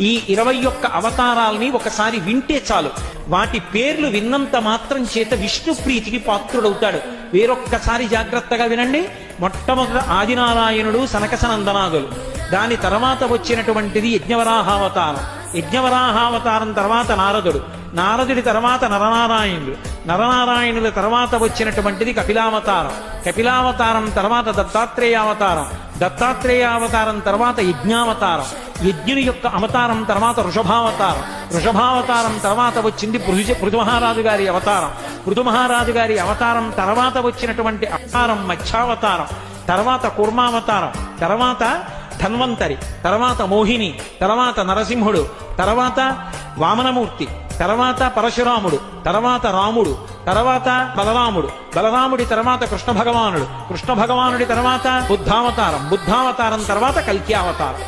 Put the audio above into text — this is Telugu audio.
ఈ 21 అవతారాల్ని ఒకసారి వింటే చాలు, వాటి పేర్లు విన్నంత మాత్రం చేత విష్ణు ప్రీతికి పాత్రుడవుతాడు. వేరొక్కసారి జాగ్రత్తగా వినండి. మొట్టమొదట ఆదినారాయణుడు సనకసనందనాదులు, దాని తర్వాత వచ్చినటువంటిది యజ్ఞవరాహావతారం, యజ్ఞవరాహావతారం తర్వాత నారదుడు, నారదుడి తర్వాత నరనారాయణుడు, నరనారాయణుల తర్వాత వచ్చినటువంటిది కపిలావతారం, కపిలావతారం తర్వాత దత్తాత్రేయావతారం, దత్తాత్రేయావతారం తర్వాత యజ్ఞావతారం, యజ్ఞుని యొక్క అవతారం తర్వాత వృషభావతారం, వృషభావతారం తర్వాత వచ్చింది పృథుమహారాజు గారి అవతారం, పృథుమహారాజు గారి అవతారం తర్వాత వచ్చినటువంటి అవతారం మత్స్యావతారం, తర్వాత కూర్మావతారం, తర్వాత ధన్వంతరి, తర్వాత మోహిని, తర్వాత నరసింహుడు, తర్వాత వామనమూర్తి, తర్వాత పరశురాముడు, తర్వాత రాముడు, తర్వాత బలరాముడు, బలరాముడి తర్వాత కృష్ణ భగవానుడు, కృష్ణ భగవానుడి తర్వాత బుద్ధావతారం, బుద్ధావతారం తర్వాత కల్కి అవతారం.